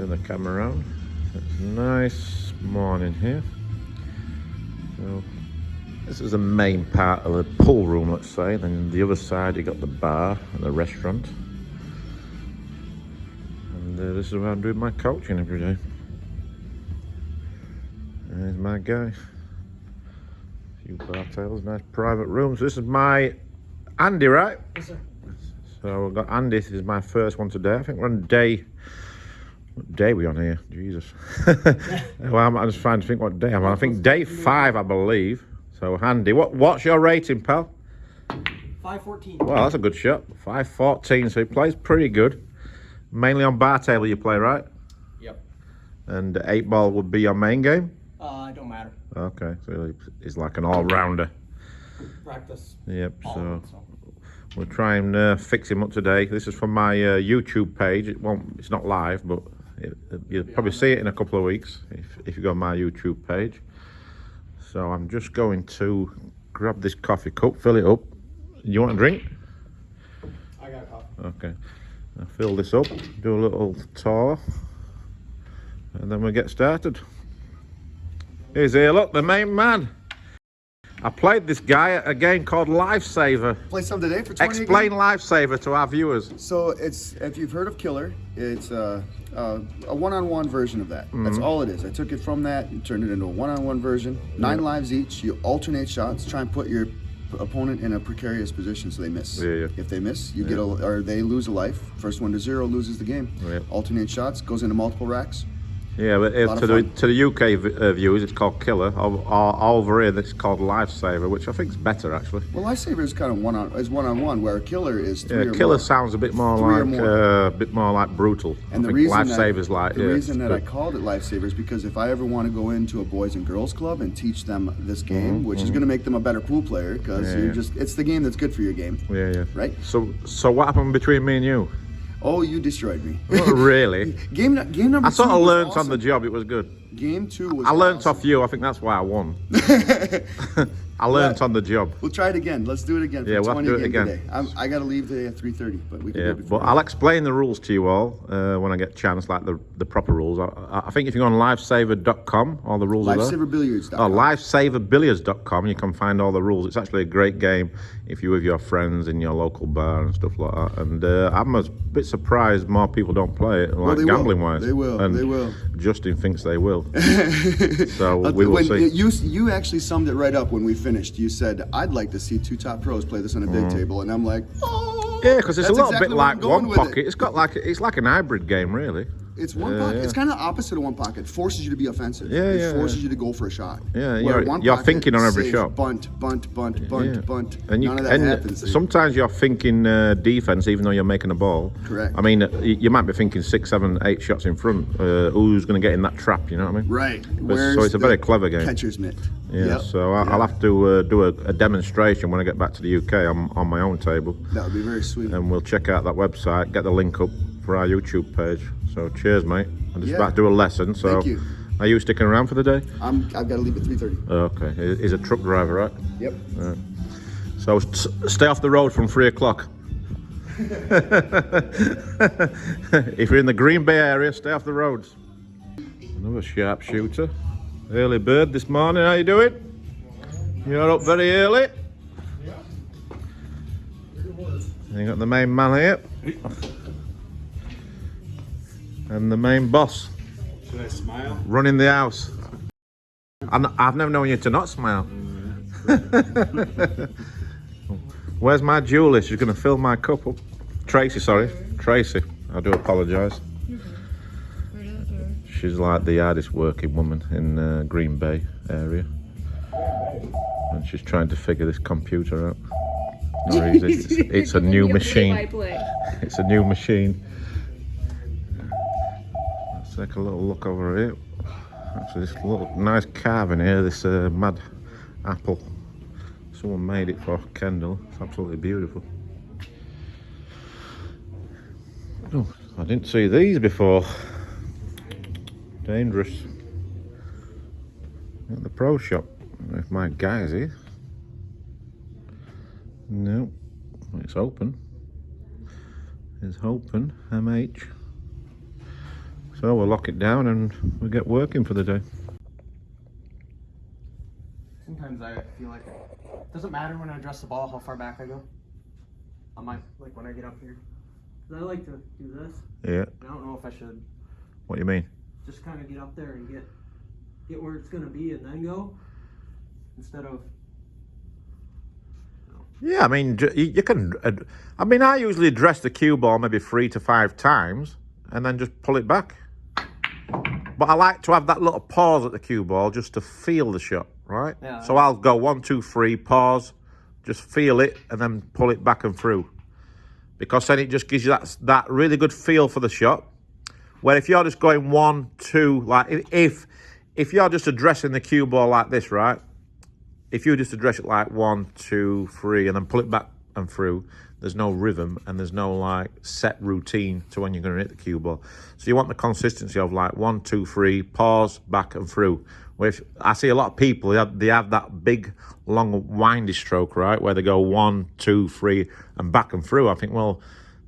turn the camera around. It's a nice morning here. So this is the main part of the pool room, let's say. Then the other side you got the bar and the restaurant. And this is where I'm doing my coaching every day. There's my guy. A few bar tables, nice private rooms. This is my Andy, right? Yes, sir. So we've got Andy. This is my first one today. I think we're on day. What day are we on here? Jesus. Well, I'm just trying to think what day I'm on. I think day 5, I believe. So Andy, what's your rating, pal? 514. Well, that's a good shot. 514. So he plays pretty good. Mainly on bar table you play, right? Yep. And 8 ball would be your main game? It don't matter. Okay, so he's like an all-rounder. Practice. Yep, so we'll try and fix him up today. This is from my YouTube page. It's not live, but you'll probably see it in a couple of weeks if you go on my YouTube page. So I'm just going to grab this coffee cup, fill it up. You want a drink? I got a coffee. Okay. I'll fill this up, do a little tour, and then we'll get started. Here's here, look, the main man. I played this guy at a game called Lifesaver. Play some today for 20 Explain again? Lifesaver to our viewers. So it's, if you've heard of Killer, it's a one-on-one version of that. That's all it is. I took it from that and turned it into a one-on-one version. 9 lives each. You alternate shots. Try and put your opponent in a precarious position so they miss. Yeah. If they miss, you get or they lose a life. First one to 0 loses the game. Yeah. Alternate shots, goes into multiple racks. Yeah, but to the UK viewers, it's called Killer. Over here, it's called Lifesaver, which I think is better actually. Well, Lifesaver is kind of one-on-one, where Killer is 3 or more. Killer sounds a bit more like brutal. And the reason Lifesaver's like the reason that I called it Lifesaver is because if I ever want to go into a boys and girls club and teach them this game, which is going to make them a better pool player, because it's the game that's good for your game. Yeah. Right. So what happened between me and you? Oh, you destroyed me. Not really. Game number 2. I sort of learned awesome. on the job. It was good. Game 2 was I learned awesome. off you. I think that's why I won. I learned on the job. We'll try it again. Let's do it again. For Yeah, we'll 20 do it again. Today. I got to leave today at 3:30, but we can do it before. But I'll explain the rules to you all when I get a chance, like the proper rules. I think if you go on lifesaver.com, all the rules are there. Lifesaverbilliards.com. Oh, lifesaverbilliards.com, you can find all the rules. It's actually a great game if you're with your friends in your local bar and stuff like that. And I'm a bit surprised more people don't play it, like gambling-wise. They will. And they will. Justin thinks they will. So we will see. You actually summed it right up when we finished. You said, I'd like to see 2 top pros play this on a big table. And I'm like, oh. Yeah, because it's a little exactly bit like One Pocket. It. It's like an hybrid game, really. It's One Pocket. It's kind of opposite of One Pocket. It forces you to be offensive. It forces you to go for a shot. Yeah, you're thinking on every shot. Bunt. And None of that happens. Sometimes you're thinking defense, even though you're making a ball. Correct. I mean, you might be thinking 6, 7, 8 shots in front. Who's going to get in that trap? You know what I mean? Right. So it's a very clever game. Catcher's mitt. Yeah. So I'll have to do a demonstration when I get back to the UK on my own table. That would be very sweet. And we'll check out that website, get the link up for our YouTube page. So cheers, mate. I'm just about to do a lesson. So thank you. Are you sticking around for the day? I've got to leave at 3:30. Okay. He's a truck driver, right? Yep. Right. So stay off the road from 3 o'clock. If you're in the Green Bay area, stay off the roads. Another sharpshooter. Early bird this morning. How you doing? You're up very early. Yeah. You got the main man here. And the main boss. Should I smile? Running the house. I've never known you to not smile. Where's my Julie? She's going to fill my cup up. Tracy, sorry. Tracy. I do apologise. She's like the hardest working woman in Green Bay area. And she's trying to figure this computer out. No reason. It's a new machine. It's a new machine. Let's take a little look over here. Actually, this little nice carving here, this mad apple. Someone made it for Kendall. It's absolutely beautiful. Oh, I didn't see these before. Dangerous. At the pro shop. If my guy's here. No, it's open. It's open. MH. So we'll lock it down and we'll get working for the day. Sometimes I feel like it doesn't matter when I address the ball how far back I go. I might, like when I get up here. 'Cause I like to do this. Yeah. I don't know if I should What do you mean? just kind of get up there and get where it's going to be and then go. Instead of... Yeah, I mean, you can... I mean, I usually address the cue ball maybe 3 to 5 times and then just pull it back. But I like to have that little pause at the cue ball just to feel the shot, right? Yeah, so I'll go 1, 2, 3, pause, just feel it, and then pull it back and through. Because then it just gives you that really good feel for the shot. Where if you're just going 1, 2, like if you're just addressing the cue ball like this, right? If you just address it like 1, 2, 3, and then pull it back and through, there's no rhythm and there's no like set routine to when you're going to hit the cue ball. So you want the consistency of like 1, 2, 3, pause, back and through. Where if, I see a lot of people, they have that big, long, windy stroke, right? Where they go 1, 2, 3, and back and through. I think, well,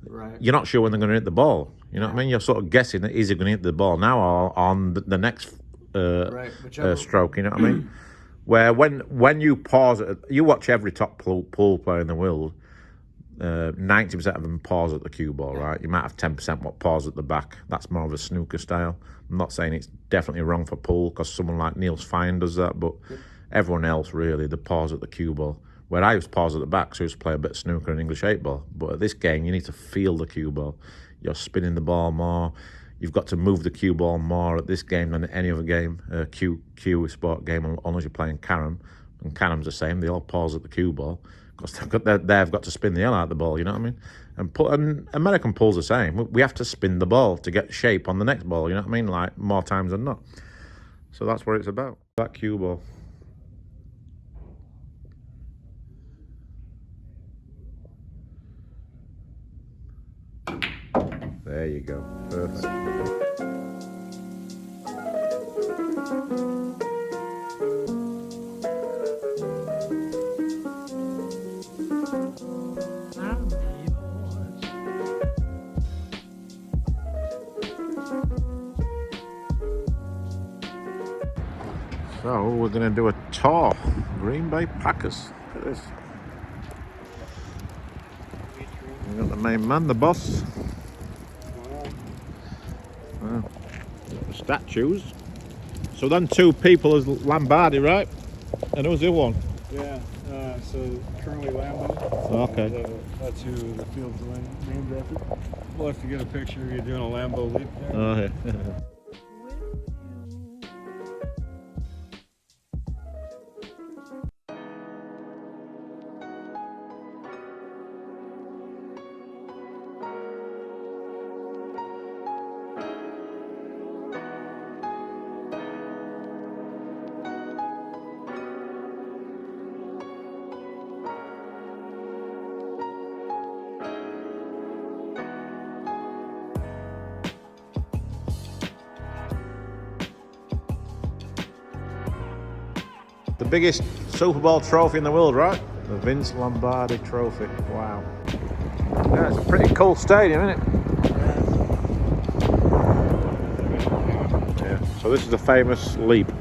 Right. you're not sure when they're going to hit the ball. You know what I mean? You're sort of guessing, is he going to hit the ball now or on the next stroke, you know what I mean? Where when you pause it, you watch every top pool player in the world, 90% of them pause at the cue ball, right? You might have 10% what pause at the back. That's more of a snooker style. I'm not saying it's definitely wrong for pool because someone like Niels Fine does that, but everyone else really, they pause at the cue ball. Where I used to pause at the back, so I used to play a bit of snooker and English 8 ball. But at this game, you need to feel the cue ball. You're spinning the ball more. You've got to move the cue ball more at this game than any other game. Cue sport game, unless you're playing carom. And carom's the same. They all pause at the cue ball because they've got to spin the hell out of the ball. You know what I mean? And American pool's the same. We have to spin the ball to get shape on the next ball. You know what I mean? Like more times than not. So that's what it's about. That cue ball. There you go. Perfect. So we're going to do a tour. Green Bay Packers. Look at this. We got the main man, the boss. Statues. So then 2 people is Lombardi, right? And who's the other one? Yeah, so currently Lambo. Okay. And, that's who the field's named after. We'll have to get a picture of you doing a Lambo leap there. Oh, yeah. The biggest Super Bowl trophy in the world, right? The Vince Lombardi Trophy. Wow. Yeah, it's a pretty cool stadium, isn't it? Yeah. So this is the famous leap.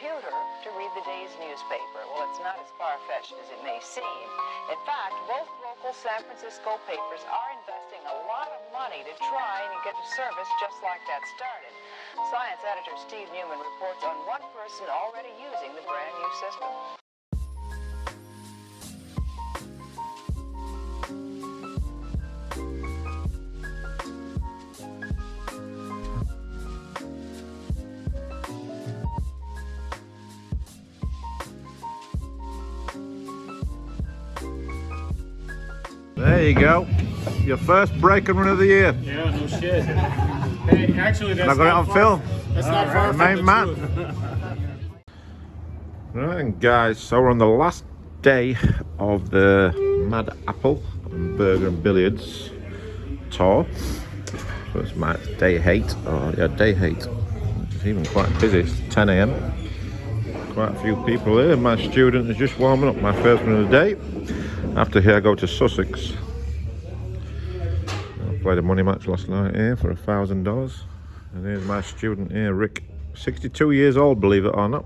computer to read the day's newspaper. Well, it's not as far-fetched as it may seem. In fact, both local San Francisco papers are investing a lot of money to try and get a service just like that started. Science editor Steve Newman reports on one person already using the brand new system. There you go. Your first break and run of the year. Yeah, no shit. Hey, actually, that's I got it on film. That's not far from Main the man. truth. Right, and guys, so we're on the last day of the Mad Apple and Burger and Billiards tour. So it's my day 8. Oh yeah, day 8. It's even quite busy. It's 10 AM. Quite a few people here. My student is just warming up. My first one of the day. After here I go to Sussex. I played a money match last night here for $1,000. And here's my student here, Rick. 62 years old, believe it or not.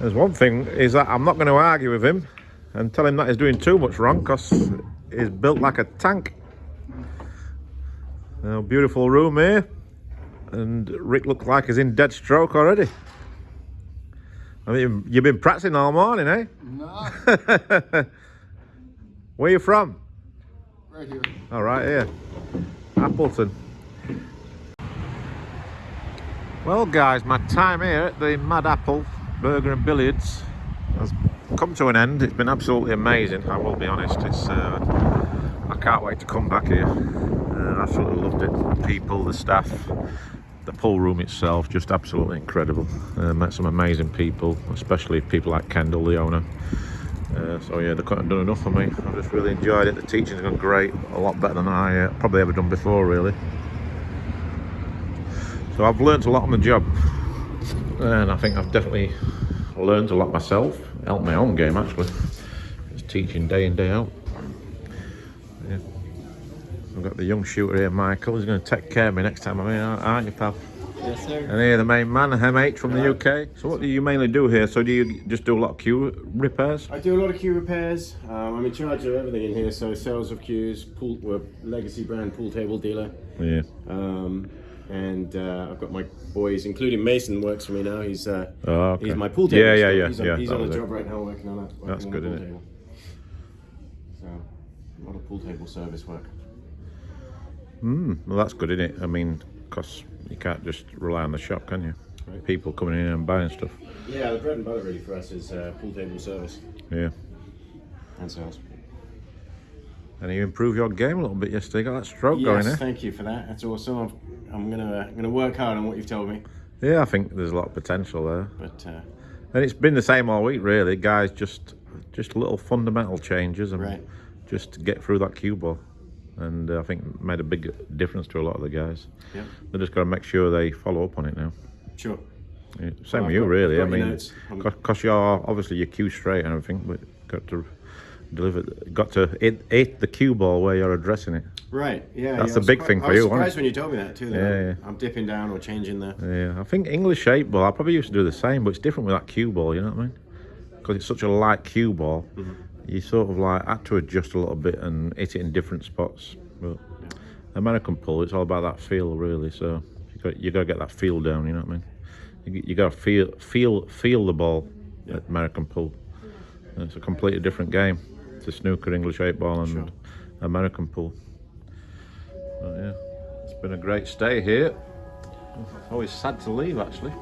There's one thing, is that I'm not going to argue with him and tell him that he's doing too much wrong, because he's built like a tank. Beautiful room here. And Rick looks like he's in dead stroke already. I mean, you've been practicing all morning, eh? No. Where are you from? Right here. All right, here. Appleton. Well, guys, my time here at the Mad Apple Burger and Billiards has come to an end. It's been absolutely amazing, I will be honest. I can't wait to come back here. I absolutely loved it. The people, the staff, the pool room itself, just absolutely incredible. Met some amazing people, especially people like Kendall, the owner. So yeah, they couldn't have done enough for me. I just really enjoyed it. The teaching's gone great, a lot better than I probably ever done before, really. So I've learnt a lot on the job, and I think I've definitely learned a lot myself. Helped my own game actually. Just teaching day in, day out. Yeah. I've got the young shooter here, Michael. He's going to take care of me next time I'm here, aren't you, pal? Yes, sir. And here, the main man, MH from the UK. So what do you mainly do here? So do you just do a lot of cue repairs? I do a lot of cue repairs. I'm in charge of everything in here. So sales of cues, we're legacy brand pool table dealer. Yeah. And I've got my boys, including Mason, works for me now. He's okay. he's my pool table. Yeah, store. yeah. He's on That the was job right now, working on that. That's good, isn't it? So a lot of pool table service work. Well, that's good, isn't it? I mean, because you can't just rely on the shop, can you? Right. People coming in and buying stuff. Yeah, the bread and butter really for us is pool table service Yeah. and sales. And you improved your game a little bit yesterday. Got that stroke going, Yes, eh? thank you for that. That's awesome. I'm gonna work hard on what you've told me. Yeah, I think there's a lot of potential there. But And it's been the same all week, really. Guys, just little fundamental changes and Right. just to get through that cue ball. And I think it made a big difference to a lot of the guys. yeah, They just got to make sure they follow up on it now. sure. Yeah, same Well, with you, really. I've I got your mean, notes. because you're obviously your cue straight and everything, but got to deliver, got to hit the cue ball where you're addressing it. Right, yeah. That's yeah, the I was big quite- thing for I was you, surprised wasn't when you told me that too. Yeah, I'm dipping down or changing the. Yeah, I think English 8 ball, I probably used to do the same, but it's different with that cue ball, you know what I mean? Because it's such a light cue ball, you sort of like had to adjust a little bit and hit it in different spots. But American pull, it's all about that feel, really. So you got to get that feel down, you know what I mean? You got to feel the ball at American pull. And it's a completely different game to snooker, English 8 ball, and Sure. American pull. But yeah, it's been a great stay here. Always sad to leave, actually.